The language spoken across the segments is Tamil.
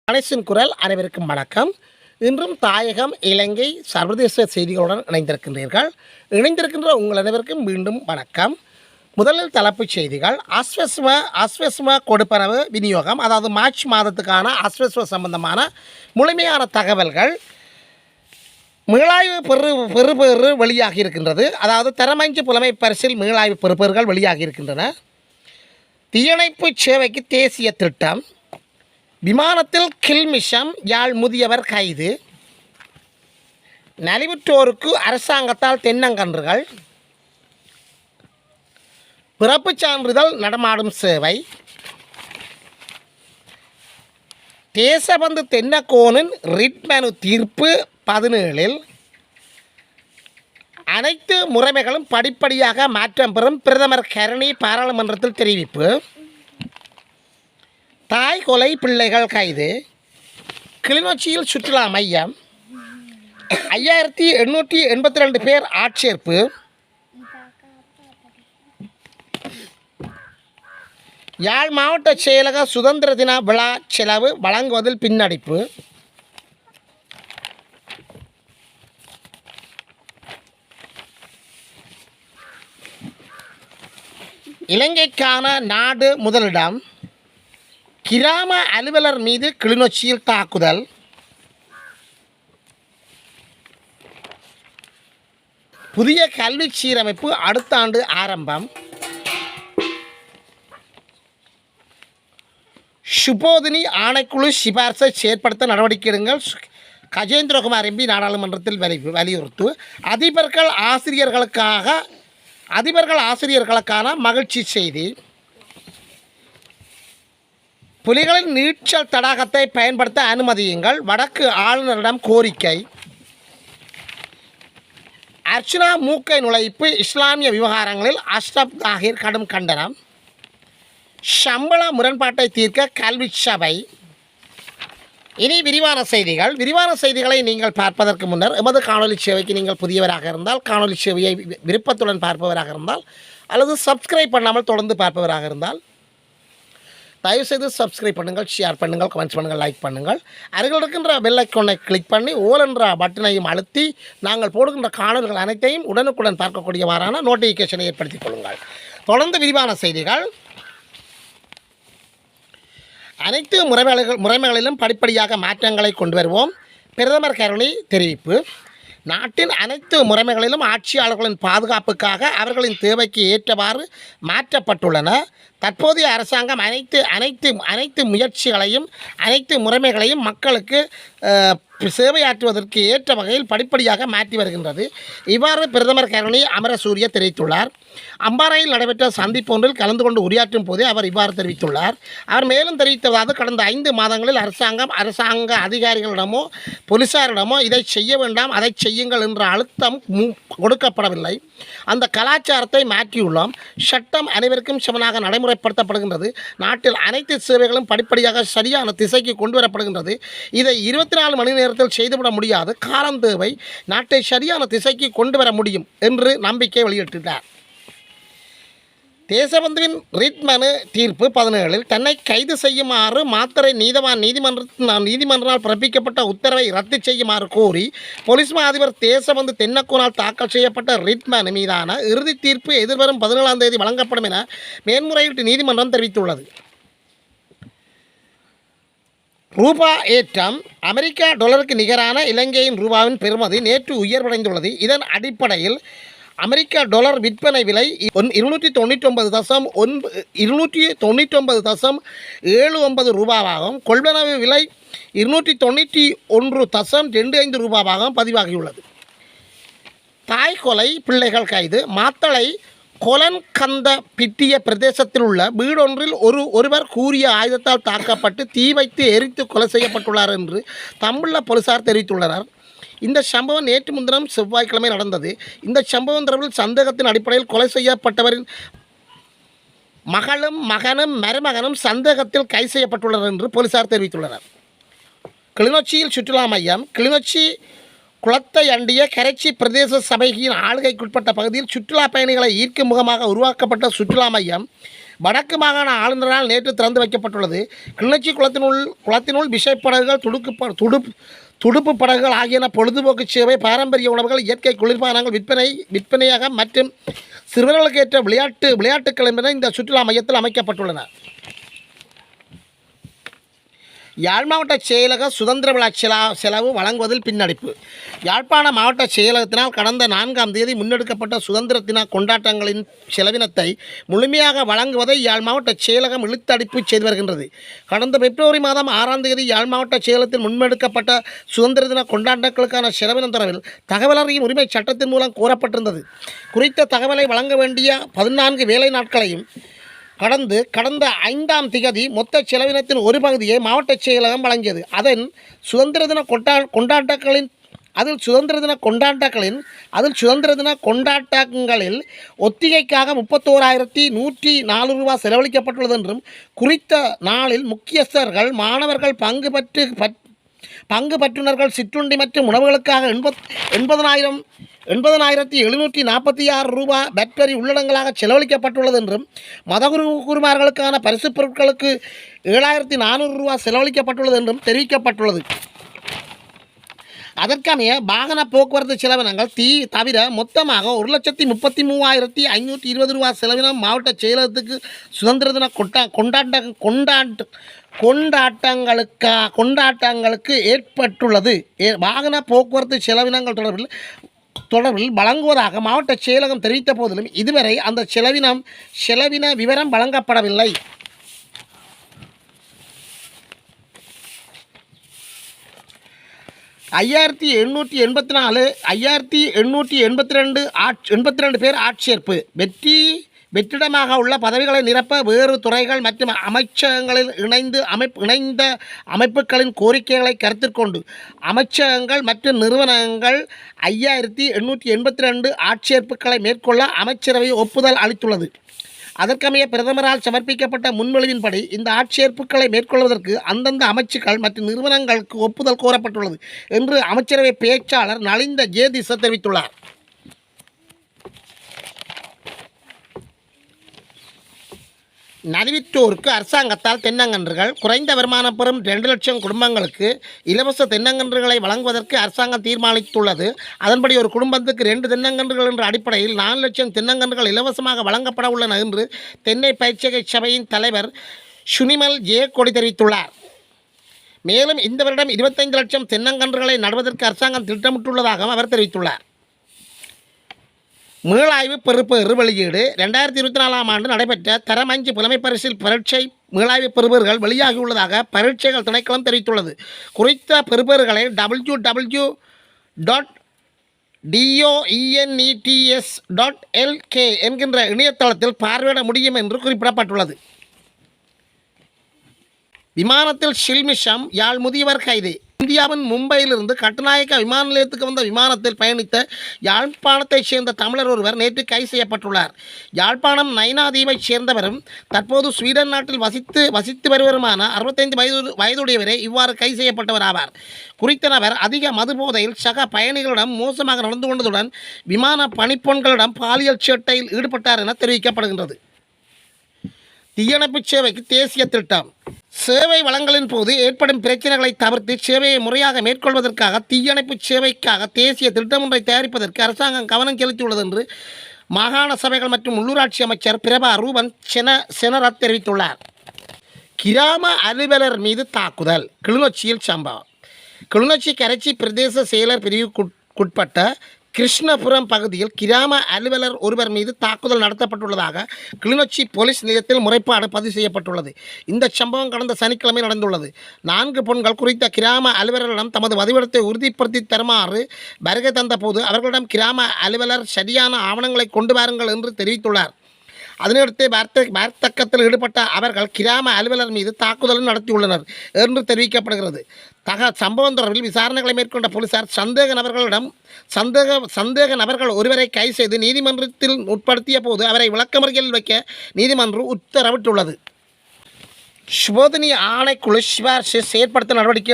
கணேசன் குரல் அனைவருக்கும் வணக்கம். இன்றும் தாயகம், இலங்கை, சர்வதேச செய்திகளுடன் இணைந்திருக்கின்ற உங்கள் அனைவருக்கும் மீண்டும் வணக்கம். முதலில் தலைப்புச் செய்திகள். ஆஸ்வஸ்ம கொடுப்பனவு விநியோகம், அதாவது மார்ச் மாதத்துக்கான ஆஸ்வஸ்ம சம்பந்தமான முழுமையான தகவல்கள் மீளாய்வு பெறுபேறு வெளியாகி இருக்கின்றது. அதாவது தரமஞ்சு புலமை பரிசில் மீளாய்வு பெறுபேறுகள் வெளியாகி இருக்கின்றன. தீயணைப்பு சேவைக்கு தேசிய திட்டம், விமானத்தில் கில்மிஷம், யாழ் முதியவர் கைது, நலிவுற்றோருக்கு அரசாங்கத்தால் தென்னங்கன்றுகள், பிறப்புச் சான்றிதழ் நடமாடும் சேவை, தேசபந்து தென்னக்கோனின் ரிட் மனு தீர்ப்பு 17 அனைத்து முறைமைகளும் படிப்படியாக மாற்றம் பெறும் பிரதமர் கருணி பாராளுமன்றத்தில் தெரிவிப்பு, தாய் கொலை பிள்ளைகள் கைது, கிளிநொச்சியில் சுற்றுலா மையம், 5882 பேர் ஆட்சேர்ப்பு, யாழ் மாவட்ட செயலக சுதந்திர தின விழா செலவு வழங்குவதில் பின்னடிப்பு, இலங்கைக்கான நாடு முதலிடம், கிராம அலுவலர் மீது கிளிநொச்சியில் தாக்குதல், புதிய கல்வி சீரமைப்பு அடுத்த ஆண்டு ஆரம்பம், சுபோதினி ஆணைக்குழு சிபார்சை செயற்படுத்த நடவடிக்கை எடுங்கள், கஜேந்திரகுமார் எம்பி நாடாளுமன்றத்தில் வலியுறுத்து, அதிபர்கள் ஆசிரியர்களுக்கான மகிழ்ச்சி செய்தி, புலிகளின் நீச்சல் தடாகத்தை பயன்படுத்த அனுமதியுங்கள், வடக்கு ஆளுநரிடம் கோரிக்கை, அர்ச்சனா மூக்கை நுழைப்பு இஸ்லாமிய விவகாரங்களில் அஷ்ரப் தாகிர் கடும் கண்டனம், சம்பள முரண்பாட்டை தீர்க்க கல்வி சபை. இனி விரிவான செய்திகளை நீங்கள் பார்ப்பதற்கு முன்னர் எமது காணொலி சேவைக்கு நீங்கள் புதியவராக இருந்தால், காணொலி சேவையை விருப்பத்துடன் பார்ப்பவராக இருந்தால், அல்லது சப்ஸ்கிரைப் பண்ணாமல் தொடர்ந்து பார்ப்பவராக இருந்தால் தயவுசெய்து சப்ஸ்கிரைப் பண்ணுங்கள், ஷேர் பண்ணுங்கள், கமெண்ட்ஸ் பண்ணுங்கள், லைக் பண்ணுங்கள். அருகில் இருக்கின்ற பெல் ஐக்கானை கிளிக் பண்ணி ஓல் என்ற பட்டனையும் அழுத்தி நாங்கள் போடுகின்ற காணொலிகள் அனைத்தையும் உடனுக்குடன் பார்க்கக்கூடியவாறான நோட்டிஃபிகேஷனை ஏற்படுத்திக் கொள்ளுங்கள். தொடர்ந்து விரிவான செய்திகள். அனைத்து முறைமைகளிலும் படிப்படியாக மாற்றங்களை கொண்டு வருவோம், பிரதமர் கருணி தெரிவிப்பு. நாட்டின் அனைத்து முறைமைகளிலும் ஆட்சியாளர்களின் பாதுகாப்புக்காக அவர்களின் தேவைக்கு ஏற்றவாறு மாற்றப்பட்டுள்ளன. தற்போதைய அரசாங்கம் அனைத்து முயற்சிகளையும் அனைத்து முறைமைகளையும் மக்களுக்கு சேவையாற்றுவதற்கு ஏற்ற வகையில் படிப்படியாக மாற்றி வருகின்றது. இவ்வாறு பிரதமர் கருணி அமரசூரிய தெரிவித்துள்ளார். அம்பாறையில் நடைபெற்ற சந்திப்பு ஒன்றில் கலந்து கொண்டு உரையாற்றும் போதே அவர் இவ்வாறு தெரிவித்துள்ளார். அவர் மேலும் தெரிவித்ததாவது, கடந்த 5 மாதங்களில் அரசாங்க அதிகாரிகளிடமோ போலீசாரிடமோ இதை செய்ய வேண்டாம், அதை செய்யுங்கள் என்ற அழுத்தம் கொடுக்கப்படவில்லை. அந்த கலாச்சாரத்தை மாற்றியுள்ளோம். சட்டம் அனைவருக்கும் சமனாக நடைமுறைப்படுத்தப்படுகின்றது. நாட்டில் அனைத்து சேவைகளும் படிப்படியாக சரியான திசைக்கு கொண்டு வரப்படுகின்றது. இதை 24 மணி நேரத்தில் செய்துவிட முடியாது. காலம் தேவை. நாட்டை சரியான திசைக்கு கொண்டு வர முடியும் என்று நம்பிக்கை வெளியிட்டார். தேசபந்துவின் ரிட் மனு தீர்ப்பு 17 தன்னை கைது செய்யுமாறு மாத்தறை நீதிமன்றத்தால் பிறப்பிக்கப்பட்ட உத்தரவை ரத்து செய்யுமாறு கோரி போலீஸ் மா அதிபர் தேசபந்து தென்னக்கோனால் தாக்கல் செய்யப்பட்ட ரிட் மனு மீதான இறுதி தீர்ப்பு எதிர்வரும் 17ஆம் தேதி வழங்கப்படும் என மேன்முறையீட்டு நீதிமன்றம் தெரிவித்துள்ளது. ரூபா ஏற்றம். அமெரிக்க டாலருக்கு நிகரான இலங்கையின் ரூபாவின் பெறுமதி நேற்று உயர்வடைந்துள்ளது. இதன் அடிப்படையில் அமெரிக்க டாலர் விற்பனை விலை 299.79 ரூபாவாகவும், கொள்வனவு விலை 291.25 ரூபாவாகவும் பதிவாகியுள்ளது. தாய் கொலை பிள்ளைகள் கைது. மாத்தளை கொலன்கந்த பிட்டிய பிரதேசத்தில் உள்ள வீடொன்றில் ஒருவர் கூறிய ஆயுதத்தால் தாக்கப்பட்டு தீ வைத்து எரித்து கொலை செய்யப்பட்டுள்ளார் என்று தமிழ் போலீசார் தெரிவித்துள்ளனர். இந்த சம்பவம் நேற்று முன்தினம் செவ்வாய்க்கிழமை நடந்தது. இந்த சம்பவம் தொடர்பில் சந்தேகத்தின் அடிப்படையில் கொலை செய்யப்பட்டவரின் மகனும் மருமகனும் சந்தேகத்தில் கைது செய்யப்பட்டுள்ளனர் என்று போலீசார் தெரிவித்துள்ளனர். கிளிநொச்சியில் சுற்றுலா மையம். கிளிநொச்சி குளத்தை அண்டிய கரைச்சி பிரதேச சபையின் ஆளுகைக்குட்பட்ட பகுதியில் சுற்றுலா பயணிகளை ஈர்க்கும் முகமாக உருவாக்கப்பட்ட சுற்றுலா மையம் வடக்கு மாகாண ஆளுநரால் நேற்று திறந்து வைக்கப்பட்டுள்ளது. கிளிநொச்சி குளத்தினுள் விசைப்படகுகள், துடுப்பு படகுகள் ஆகியன பொழுதுபோக்கு சேவை, பாரம்பரிய உணவுகள், இயற்கை குளிர்பானங்கள் விற்பனையாக மற்றும் சிறுவர்களுக்கு ஏற்ற விளையாட்டுக்கள் என்பன இந்த சுற்றுலா மையத்தில் அமைக்கப்பட்டுள்ளன. யாழ் மாவட்ட செயலக சுதந்திர விழா செலவு வழங்குவதில் பின்னடைப்பு. யாழ்ப்பாண மாவட்ட செயலகத்தினால் கடந்த 4ஆம் தேதி முன்னெடுக்கப்பட்ட சுதந்திர தின கொண்டாட்டங்களின் செலவினத்தை முழுமையாக வழங்குவதை யாழ் மாவட்ட செயலகம் இழுத்தடிப்பு செய்து வருகின்றது. கடந்த பிப்ரவரி மாதம் 6ஆம் தேதி யாழ் மாவட்ட செயலகத்தில் முன்னெடுக்கப்பட்ட சுதந்திர தின கொண்டாட்டங்களுக்கான செலவினம் தொடர்பில் தகவல் அறியும் உரிமை சட்டத்தின் மூலம் கோரப்பட்டிருந்தது. குறித்த தகவலை வழங்க வேண்டிய 14 வேலை நாட்களையும் கடந்த 5ஆம் திகதி மொத்த செலவினத்தின் ஒரு பகுதியை மாவட்ட செயலகம் வழங்கியது. சுதந்திர தின கொண்டாட்டங்களில் ஒத்திகைக்காக 31,104 ரூபா செலவழிக்கப்பட்டுள்ளது என்றும், குறித்த நாளில் முக்கியஸ்தர்கள், மாணவர்கள், பங்கு பற்றுனர்கள் சிற்றுண்டி மற்றும் உணவுகளுக்காக 80,746 ரூபா பட்வரி உள்ளடங்களாக செலவழிக்கப்பட்டுள்ளது என்றும், மதகுருமார்களுக்கான பரிசுப் பொருட்களுக்கு 7,400 ரூபா செலவழிக்கப்பட்டுள்ளது என்றும் தெரிவிக்கப்பட்டுள்ளது. அதற்கமைய வாகன போக்குவரத்து செலவினங்கள் தவிர மொத்தமாக 1,33,520 ரூபா செலவினம் மாவட்ட செயலகத்துக்கு சுதந்திர தின கொண்டாட்டங்களுக்கு ஏற்பட்டுள்ளது. வாகன போக்குவரத்து செலவினங்கள் தொடர்பில் வழங்குவதாக மாவட்ட செயலகம் தெரிவித்த போதிலும் இதுவரை அந்த செலவின விவரம் வழங்கப்படவில்லை. ஐயாயிரத்தி 882 பேர் ஆட்சேர்ப்பு. வெற்றிடமாக உள்ள பதவிகளை நிரப்ப வேறு துறைகள் மற்றும் அமைச்சகங்களில் இணைந்த அமைப்புகளின் கோரிக்கைகளை கருத்தில் கொண்டு அமைச்சகங்கள் மற்றும் நிறுவனங்கள் 5,882 ஆட்சேர்ப்புகளை மேற்கொள்ள அமைச்சரவை ஒப்புதல் அளித்துள்ளது. அதற்கமைய பிரதமரால் சமர்ப்பிக்கப்பட்ட முன்மொழிவின்படி இந்த ஆட்சேர்ப்புகளை மேற்கொள்வதற்கு அந்தந்த அமைச்சுக்கள் மற்றும் நிறுவனங்களுக்கு ஒப்புதல் கோரப்பட்டுள்ளது என்று அமைச்சரவை பேச்சாளர் நலிந்த ஜேதிச தெரிவித்துள்ளார். நலிவிட்டோருக்கு அரசாங்கத்தால் தென்னங்கன்றுகள். குறைந்த வருமானம் பெறும் 2 லட்சம் குடும்பங்களுக்கு இலவச தென்னங்கன்றுகளை வழங்குவதற்கு அரசாங்கம் தீர்மானித்துள்ளது. அதன்படி ஒரு குடும்பத்துக்கு 2 தென்னங்கன்றுகள் என்ற அடிப்படையில் 4 லட்சம் தென்னங்கன்றுகள் இலவசமாக வழங்கப்பட உள்ளன என்று தென்னை பயிற்சிகை சபையின் தலைவர் சுனிமல் ஜே கொடி தெரிவித்துள்ளார். மேலும் இந்த வருடம் 25 லட்சம் தென்னங்கன்றுகளை நடுவதற்கு அரசாங்கம் திட்டமிட்டுள்ளதாகவும் அவர் தெரிவித்துள்ளார். மீளாய்வு பெறுபேறு வெளியீடு. 2024ஆம் ஆண்டு நடைபெற்ற தரம் 5 புலமைப் பரிசில் பரீட்சை மீளாய்வு பெறுபேறுகள் வெளியாகியுள்ளதாக பரீட்சைகள் திணைக்களம் தெரிவித்துள்ளது. குறித்த பெறுபேறுகளை www.doenets.lk என்கின்ற இணையதளத்தில் பார்வையிட முடியும் என்று குறிப்பிடப்பட்டுள்ளது. விமானத்தில் ஷில்மிஷம். யாழ் முதியவர் கைது. இந்தியாவின் மும்பையிலிருந்து கட்டுநாயக்க விமான நிலையத்துக்கு வந்த விமானத்தில் பயணித்த யாழ்ப்பாணத்தைச் சேர்ந்த தமிழர் ஒருவர் நேற்று கைது செய்யப்பட்டுள்ளார். யாழ்ப்பாணம் நைனாதீவைச் சேர்ந்தவரும் தற்போது ஸ்வீடன் நாட்டில் வசித்து வருவருமான 65 வயதுடையவரே இவ்வாறு கைது செய்யப்பட்டவர் ஆவார். குறித்த நபர் அதிக மது போதையில் சக பயணிகளிடம் மோசமாக நடந்து கொண்டதுடன் விமான பணிப்பெண்களிடம் பாலியல் சேட்டையில் ஈடுபட்டார் என தெரிவிக்கப்படுகின்றது. தீயணைப்பு சேவைக்கு தேசிய திட்டம். சேவை வழங்கலின் போது ஏற்படும் பிரச்சனைகளை தவிர்த்து சேவையை முறையாக மேற்கொள்வதற்காக தீயணைப்பு சேவைக்காக தேசிய திட்டம் ஒன்றை தயாரிப்பதற்கு அரசாங்கம் கவனம் செலுத்தியுள்ளது என்று மாகாண சபைகள் மற்றும் உள்ளூராட்சி அமைச்சர் பிரபா ரூபன் செனரத் தெரிவித்துள்ளார். கிராம அலுவலர் மீது தாக்குதல். கிளிநொச்சியில் சம்பவம். கிளிநொச்சி கரைச்சி பிரதேச செயலர் பிரிவுக்குட்பட்ட கிருஷ்ணபுரம் பகுதியில் கிராம அலுவலர் ஒருவர் மீது தாக்குதல் நடத்தப்பட்டுள்ளதாக கிளிநொச்சி போலீஸ் நிலையத்தில் முறைப்பாடு பதிவு செய்யப்பட்டுள்ளது. இந்த சம்பவம் கடந்த சனிக்கிழமை நடந்துள்ளது. 4 பெண்கள் குறித்த கிராம அலுவலரிடம் தமது வதிவிடத்தை உறுதிப்படுத்தி தருமாறு வருகை தந்தபோது அவர்களிடம் கிராம அலுவலர் சரியான ஆவணங்களை கொண்டு வாருங்கள் என்று தெரிவித்துள்ளார். அதனையடுத்து வார்த்தக்கத்தில் ஈடுபட்ட அவர்கள் கிராம அலுவலர் மீது தாக்குதலும் நடத்தியுள்ளனர் என்று தெரிவிக்கப்படுகிறது. சம்பவம் தொடர்பில் விசாரணைகளை மேற்கொண்ட போலீசார் சந்தேக நபர்கள் ஒருவரை கைது செய்து நீதிமன்றத்தில் உட்படுத்திய போது அவரை விளக்கமறியலில் வைக்க நீதிமன்றம் உத்தரவிட்டுள்ளது. சுபோதினி ஆணைக்குழு சிபாரிசு செயற்படுத்த நடவடிக்கை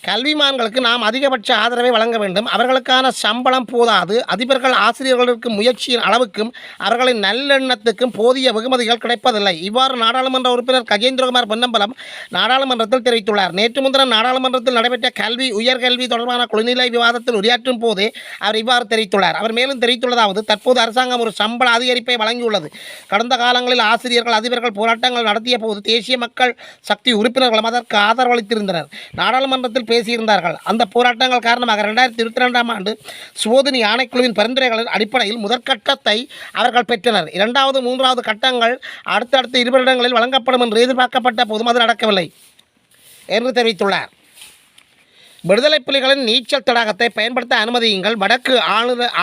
கல்விமான்களுக்கு நாம் அதிகபட்ச ஆதரவை வழங்க வேண்டும். அவர்களுக்கான சம்பளம் போதாது. அதிபர்கள் ஆசிரியர்களுக்கு முயற்சியின் அளவுக்கும் அவர்களின் நல்லெண்ணத்துக்கும் போதிய வெகுமதிகள் கிடைப்பதில்லை. இவ்வாறு நாடாளுமன்ற உறுப்பினர் கஜேந்திரகுமார் பொன்னம்பலம் நாடாளுமன்றத்தில் தெரிவித்துள்ளார். நேற்று முன்தினம் நாடாளுமன்றத்தில் நடைபெற்ற கல்வி உயர்கல்வி தொடர்பான குழுநிலை விவாதத்தில் உரையாற்றும் போதே அவர் இவ்வாறு தெரிவித்துள்ளார். அவர் மேலும் தெரிவித்துள்ளதாவது, தற்போது அரசாங்கம் ஒரு சம்பள அதிகரிப்பை வழங்கியுள்ளது. கடந்த காலங்களில் ஆசிரியர்கள் அதிபர்கள் போராட்டங்கள் நடத்திய போது தேசிய மக்கள் சக்தி உறுப்பினர்களும் அதற்கு ஆதரவளித்திருந்தனர். நாடாளுமன்றத்தில் பேசியிருந்தார்கள். அந்த போராட்டங்கள் காரணமாக 2022ஆம் ஆண்டு சோதனை ஆணைக்குழுவின் பரிந்துரைகளின் அடிப்படையில் முதற்கட்டத்தை அவர்கள் பெற்றனர். 2வது 3வது கட்டங்கள் அடுத்தடுத்த 20 வருடங்களில் வழங்கப்படும் என்று எதிர்பார்க்கப்பட்ட போதும் அது நடக்கவில்லை என்று தெரிவித்துள்ளார். விடுதலை புலிகளின் நீச்சல் தடாகத்தை பயன்படுத்த அனுமதியுங்கள். வடக்கு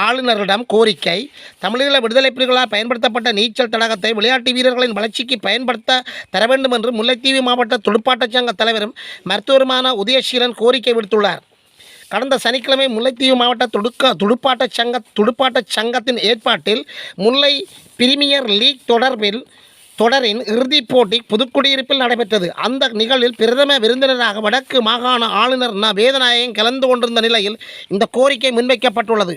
ஆளுநரிடம் கோரிக்கை. தமிழீழ விடுதலை புலிகளால் பயன்படுத்தப்பட்ட நீச்சல் தடாகத்தை விளையாட்டு வீரர்களின் வளர்ச்சிக்கு பயன்படுத்த தர வேண்டும் என்று முல்லைத்தீவு மாவட்ட துடுப்பாட்டச் சங்க தலைவரும் மருத்துவருமான உதயசீலன் கோரிக்கை விடுத்துள்ளார். கடந்த சனிக்கிழமை முல்லைத்தீவு மாவட்ட துடுப்பாட்டச் சங்கத்தின் ஏற்பாட்டில் முல்லை பிரீமியர் லீக் தொடரின் இறுதிப் போட்டி புதுக்குடியிருப்பில் நடைபெற்றது. அந்த நிகழ்வில் பிரதம விருந்தினராக வடக்கு மாகாண ஆளுநர் வேதநாயகம் கலந்து கொண்டிருந்த நிலையில் இந்த கோரிக்கை முன்வைக்கப்பட்டுள்ளது.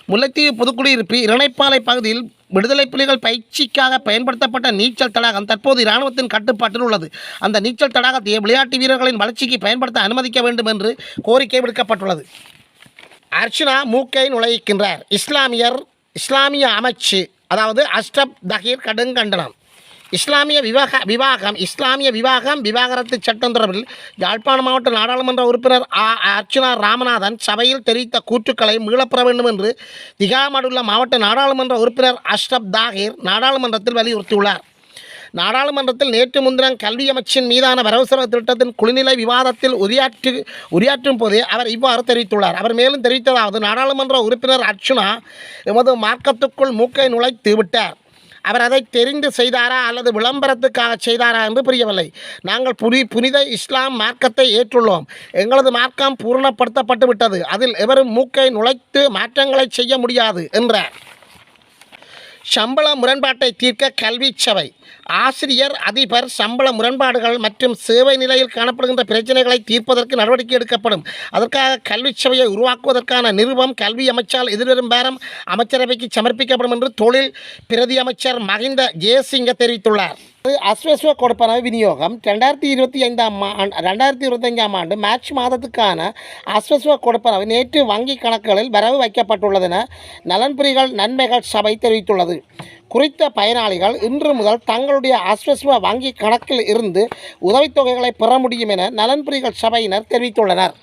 முல்லைத்தீவு புதுக்குடியிருப்பு இரணைப்பாலை பகுதியில் விடுதலை புலிகள் பயிற்சிக்காக பயன்படுத்தப்பட்ட நீச்சல் தடாகம் தற்போது இராணுவத்தின் கட்டுப்பாட்டில் உள்ளது. அந்த நீச்சல் தடாகத்தை விளையாட்டு வீரர்களின் வளர்ச்சிக்கு பயன்படுத்த அனுமதிக்க வேண்டும் என்று கோரிக்கை விடுக்கப்பட்டுள்ளது. அர்ச்சுனா மூக்கை நுழைக்கின்றார். இஸ்லாமிய அமைச்சு அதாவது அஷ்ரப் தஹீர் கடுங்கண்டனம். இஸ்லாமிய விவாகம் விவாகரத்து சட்டம் தொடர்பில் யாழ்ப்பாண மாவட்ட நாடாளுமன்ற உறுப்பினர் அர்ச்சுனா ராமநாதன் சபையில் தெரிவித்த கூற்றுக்களை மீளப்பெற வேண்டும் என்று திகாமடுள்ள மாவட்ட நாடாளுமன்ற உறுப்பினர் அஷ்ரப் தாஹீர் நாடாளுமன்றத்தில் வலியுறுத்தியுள்ளார். நாடாளுமன்றத்தில் நேற்று முன்தினம் கல்வி அமைச்சின் மீதான வரவு செலவு திட்டத்தின் குழுநிலை விவாதத்தில் உரையாற்றும் போதே அவர் இவ்வாறு தெரிவித்துள்ளார். அவர் மேலும் தெரிவித்ததாவது, நாடாளுமன்ற உறுப்பினர் அர்ச்சுனா எமது மார்க்கத்துக்குள் மூக்கை நுழைத்து விட்டார். அவர் அதை தெரிந்து செய்தாரா அல்லது விளம்பரத்துக்காக செய்தாரா என்று புரியவில்லை. நாங்கள் புனித இஸ்லாம் மார்க்கத்தை ஏற்றுள்ளோம். எங்களது மார்க்கம் பூரணப்படுத்தப்பட்டு விட்டது. அதில் எவரும் மூக்கை நுழைத்து மாற்றங்களை செய்ய முடியாது என்றார். சம்பள முரண்பாட்டை தீர்க்க கல்வி சபை. ஆசிரியர் அதிபர் சம்பள முரண்பாடுகள் மற்றும் சேவை நிலையில் காணப்படுகின்ற பிரச்சனைகளை தீர்ப்பதற்கு நடவடிக்கை எடுக்கப்படும். அதற்காக கல்வி சபையை உருவாக்குவதற்கான நிறுவம் கல்வி அமைச்சால் எதிர்வரும் வாரம் அமைச்சரவைக்கு சமர்ப்பிக்கப்படும் என்று தொழில் பிரதி அமைச்சர் மஹிந்த ஜெயசிங்க தெரிவித்துள்ளார். அஸ்வஸ்வ கொடுப்பனவு விநியோகம் 2025ஆம் ஆண்டு மார்ச் மாதத்துக்கான அஸ்வஸ்வ கொடுப்பனவு நேற்று வங்கி கணக்குகளில் வரவு வைக்கப்பட்டுள்ளது என நலன்புரிகள் நன்மைகள் சபை தெரிவித்துள்ளது. குறித்த பயனாளிகள் இன்று முதல் தங்களுடைய அஸ்வஸ்வ வங்கி கணக்கில் இருந்து உதவித்தொகைகளை பெற முடியும் என நலன்புரிகள் சபையினர் தெரிவித்துள்ளனர்.